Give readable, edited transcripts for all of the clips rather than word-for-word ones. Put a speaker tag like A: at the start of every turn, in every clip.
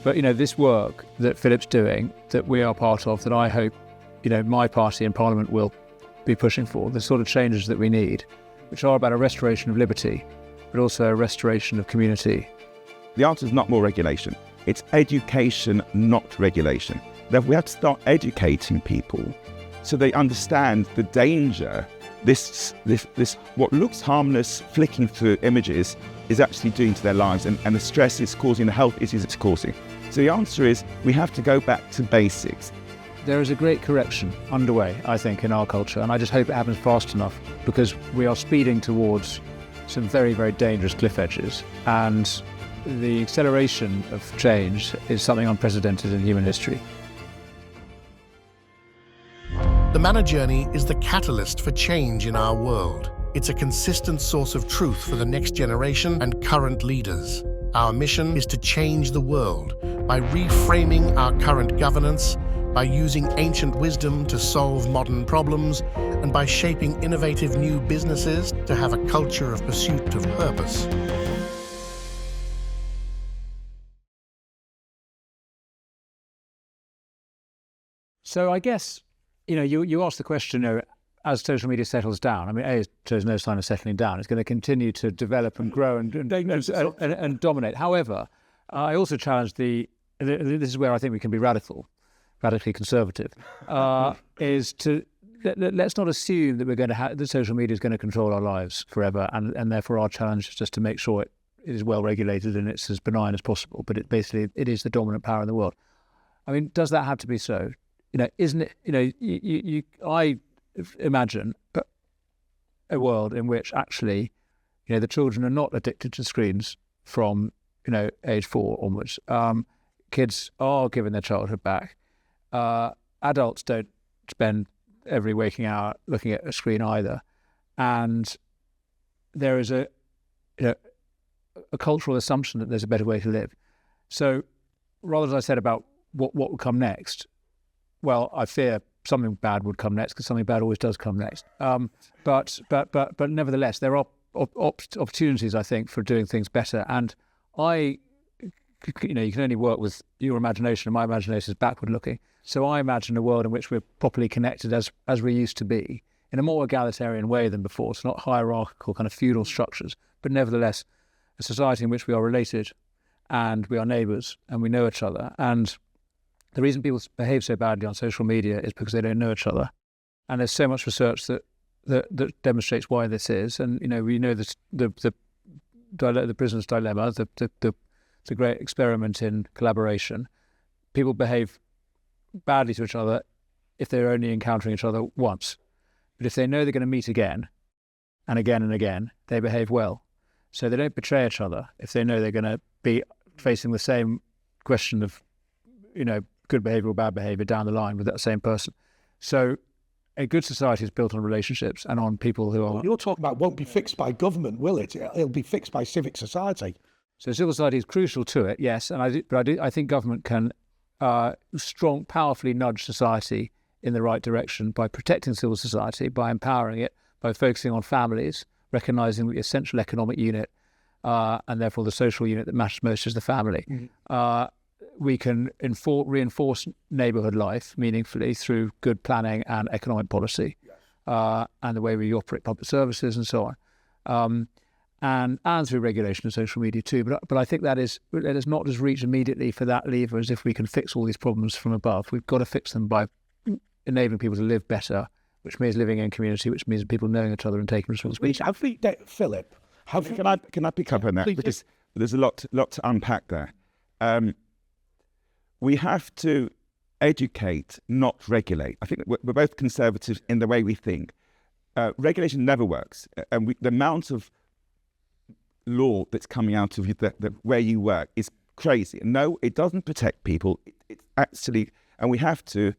A: But, this work that Philip's doing, that we are part of, that I hope, my party in Parliament will be pushing for, the sort of changes that we need, which are about a restoration of liberty, but also a restoration of community.
B: The answer is not more regulation. It's education, not regulation. Therefore, we have to start educating people so they understand the danger this what looks harmless, flicking through images, is actually doing to their lives, and the stress it's causing, the health issues it's causing. So the answer is we have to go back to basics.
A: There is a great correction underway, I think, in our culture, and I just hope it happens fast enough, because we are speeding towards some very, very dangerous cliff edges, and the acceleration of change is something unprecedented in human history.
C: The Manna journey is the catalyst for change in our world. It's a consistent source of truth for the next generation and current leaders. Our mission is to change the world by reframing our current governance, by using ancient wisdom to solve modern problems, and by shaping innovative new businesses to have a culture of pursuit of purpose.
A: So I guess, you asked the question, as social media settles down. I mean, it shows no sign of settling down. It's going to continue to develop and grow and dominate. However, I also challenge this is where I think we can be radically conservative, is to let's not assume that we're going to that social media is going to control our lives forever, and therefore our challenge is just to make sure it is well regulated and it's as benign as possible. But it is the dominant power in the world. I mean, does that have to be so? Isn't it? I imagine a world in which actually, the children are not addicted to screens from age 4 onwards. Kids are given their childhood back. Adults don't spend every waking hour looking at a screen either, and there is a cultural assumption that there's a better way to live. So, rather, as I said about what would come next, well, I fear something bad would come next, because something bad always does come next. But nevertheless, there are opportunities, I think, for doing things better. And you can only work with your imagination, and my imagination is backward looking. So I imagine a world in which we're properly connected as we used to be, in a more egalitarian way than before. So not hierarchical kind of feudal structures, but nevertheless a society in which we are related and we are neighbours and we know each other. And the reason people behave so badly on social media is because they don't know each other. And there's so much research that demonstrates why this is. And, we know this, the prisoner's dilemma, the great experiment in collaboration. People behave badly to each other if they're only encountering each other once. But if they know they're going to meet again and again and again, they behave well. So they don't betray each other if they know they're going to be facing the same question of, good behaviour or bad behaviour down the line with that same person. So a good society is built on relationships and on people who are...
D: You're talking about won't be fixed by government, will it? It'll be fixed by civic society.
A: So civil society is crucial to it, yes. And I think government can powerfully nudge society in the right direction by protecting civil society, by empowering it, by focusing on families, recognising the essential economic unit and therefore the social unit that matters most is the family. Mm-hmm. We can reinforce neighbourhood life meaningfully through good planning and economic policy, and the way we operate public services and so on, and through regulation of social media too. But I think let us not just reach immediately for that lever as if we can fix all these problems from above. We've got to fix them by enabling people to live better, which means living in community, which means people knowing each other and taking responsibility.
D: Philip,
B: can I pick up on that? Because there's a lot to unpack there. We have to educate, not regulate. I think we're both conservatives in the way we think. Regulation never works. And the amount of law that's coming out of where you work is crazy. No, it doesn't protect people. It's actually, and we have to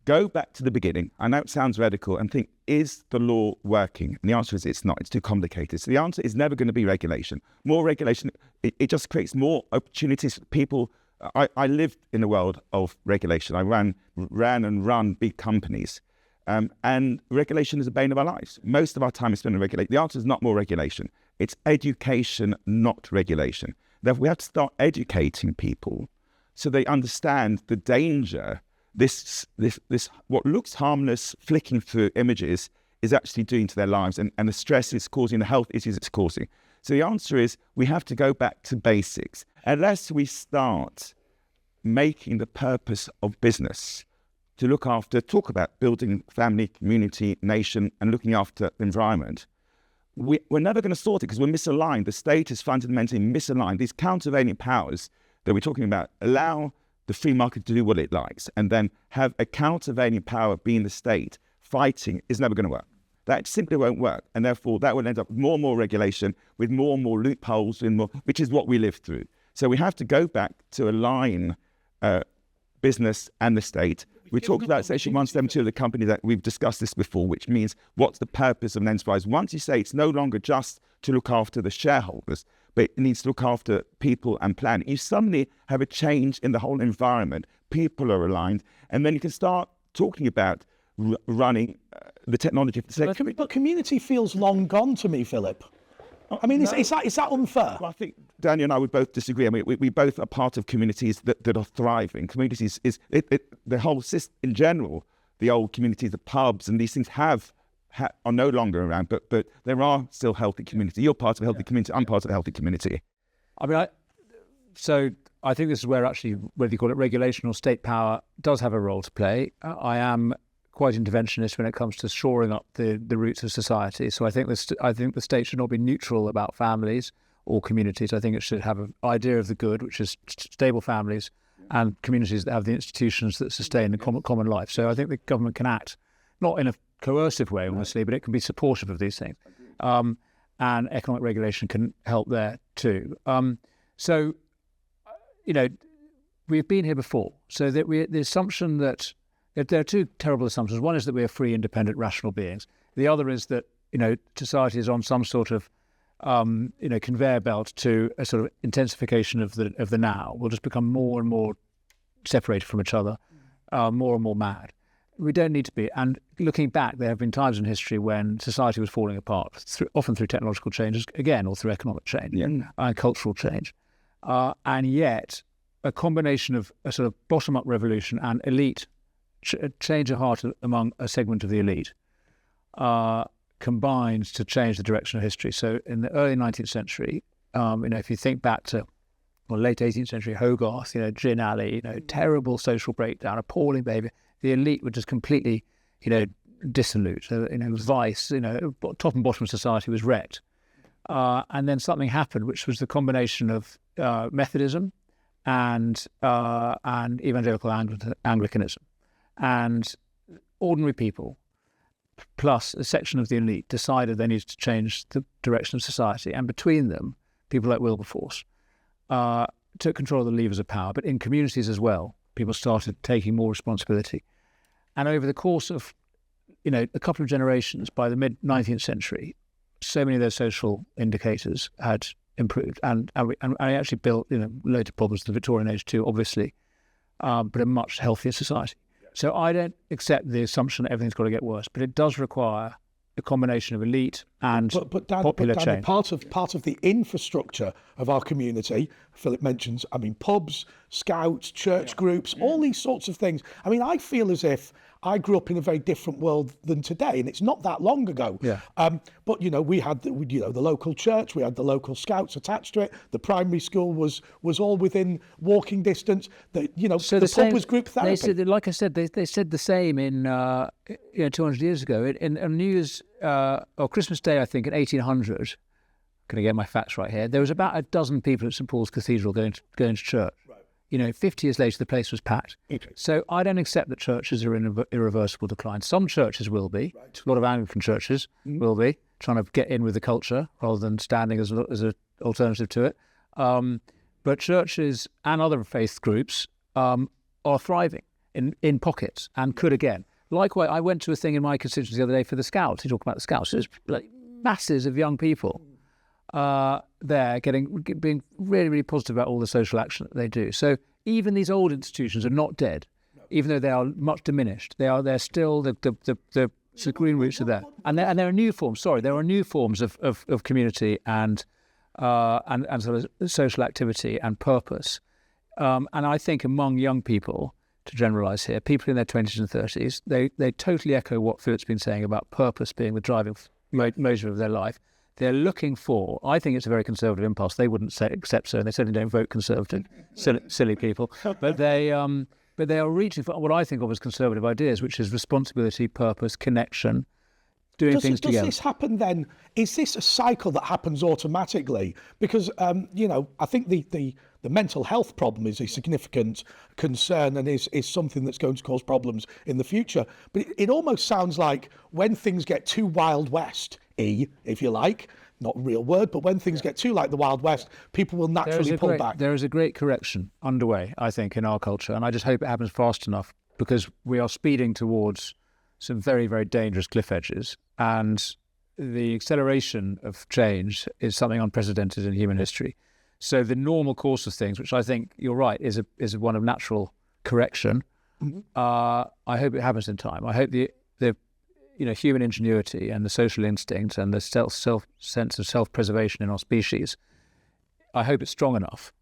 B: go back to the beginning. I know it sounds radical, and think, is the law working? And the answer is it's not. It's too complicated. So the answer is never going to be regulation. More regulation, it just creates more opportunities for people. I lived in a world of regulation. I ran and run big companies. And regulation is a bane of our lives. Most of our time is spent on regulation. The answer is not more regulation. It's education, not regulation. Therefore, we have to start educating people so they understand the danger this what looks harmless flicking through images is actually doing to their lives, and the stress it's causing, the health issues it's causing. So the answer is we have to go back to basics. Unless we start making the purpose of business to look after, talk about building family, community, nation, and looking after the environment, we're never going to sort it because we're misaligned. The state is fundamentally misaligned. These countervailing powers that we're talking about allow the free market to do what it likes, and then have a countervailing power being the state fighting is never going to work. That simply won't work, and therefore that will end up with more and more regulation, with more and more loopholes, which is what we live through. So we have to go back to align business and the state. We talked about Section 172 of the company, that we've discussed this before, which means what's the purpose of an enterprise? Once you say it's no longer just to look after the shareholders, but it needs to look after people and planet, you suddenly have a change in the whole environment. People are aligned, and then you can start talking about running the technology.
D: But community feels long gone to me, Philip. I mean, is that unfair?
B: Well, I think Daniel and I would both disagree. I mean, we both are part of communities that are thriving. Communities the whole system in general. The old communities, the pubs, and these things are no longer around. But there are still healthy communities. You're part of a healthy community. I'm part of a healthy community.
A: I mean, I think this is where actually, whether you call it regulation or state power, does have a role to play. I am quite interventionist when it comes to shoring up the roots of society. So I think the state should not be neutral about families or communities. I think it should have an idea of the good, which is stable families and communities that have the institutions that sustain the common life. So I think the government can act, not in a coercive way, honestly, but it can be supportive of these things. And economic regulation can help there too. So, we've been here before. So that the assumption that there are two terrible assumptions. One is that we are free, independent, rational beings. The other is that, society is on some sort of, conveyor belt to a sort of intensification of the now. We'll just become more and more separated from each other, more and more mad. We don't need to be. And looking back, there have been times in history when society was falling apart, often through technological changes, again, or through economic change and cultural change. And yet, a combination of a sort of bottom-up revolution and elite change of heart among a segment of the elite combined to change the direction of history. So in the early 19th century, if you think back to late 18th century, Hogarth, Gin Alley, terrible social breakdown, appalling behaviour, the elite were just completely, dissolute. Vice, top and bottom of society was wrecked. And then something happened, which was the combination of Methodism and evangelical Anglicanism. And ordinary people, plus a section of the elite, decided they needed to change the direction of society. And between them, people like Wilberforce took control of the levers of power. But in communities as well, people started taking more responsibility. And over the course of, a couple of generations, by the mid-19th century, so many of those social indicators had improved. And I actually built, loads of problems in the Victorian age too, obviously, but a much healthier society. So I don't accept the assumption that everything's got to get worse, but it does require a combination of elite and popular change.
D: Part of the infrastructure of our community, Philip mentions, pubs, scouts, church groups, all these sorts of things. I feel as if I grew up in a very different world than today, and it's not that long ago.
A: Yeah.
D: But we had the local church, we had the local scouts attached to it. The primary school was all within walking distance. The pub was group therapy.
A: They said, like I said, they said the same in 200 years ago. In New Year's or Christmas Day, I think in 1800. Can I get my facts right here? There was about a dozen people at St Paul's Cathedral going to church. 50 years later, the place was packed. Okay. So I don't accept that churches are in irreversible decline. Some churches will be. Right. A lot of Anglican churches will be, trying to get in with the culture rather than standing as an alternative to it. But churches and other faith groups are thriving in pockets and could again. Likewise, I went to a thing in my constituency the other day for the Scouts. You talk about the Scouts. There's masses of young people there being really, really positive about all the social action that they do. So even these old institutions are not dead, even though they are much diminished. They're still the green roots are there, and there are new forms. There are new forms of community and sort of social activity and purpose And I think among young people, to generalise here, people in their 20s and 30s, they totally echo what Philip's been saying about purpose being the driving motor of their life. They're looking for, I think it's a very conservative impulse. They wouldn't say accept so, and they certainly don't vote Conservative, silly people. But they are reaching for what I think of as conservative ideas, which is responsibility, purpose, connection, doing things together.
D: Does this happen then? Is this a cycle that happens automatically? Because, I think the mental health problem is a significant concern and is something that's going to cause problems in the future. But it almost sounds like when things get too Wild West-y, if you like, not a real word, but when things get too like the Wild West, people will naturally pull back.
A: There is a great correction underway, I think, in our culture, and I just hope it happens fast enough, because we are speeding towards some very, very dangerous cliff edges, and the acceleration of change is something unprecedented in human history. So the normal course of things, which I think you're right, is one of natural correction. Mm-hmm. I hope it happens in time. I hope the human ingenuity and the social instinct and the sense of self-preservation in our species, I hope it's strong enough.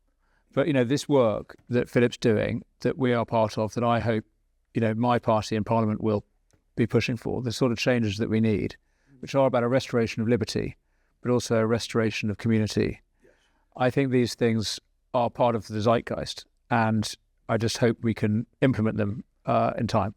A: But this work that Philip's doing, that we are part of, that I hope my party in Parliament will be pushing for, the sort of changes that we need, which are about a restoration of liberty, but also a restoration of community. I think these things are part of the zeitgeist, and I just hope we can implement them in time.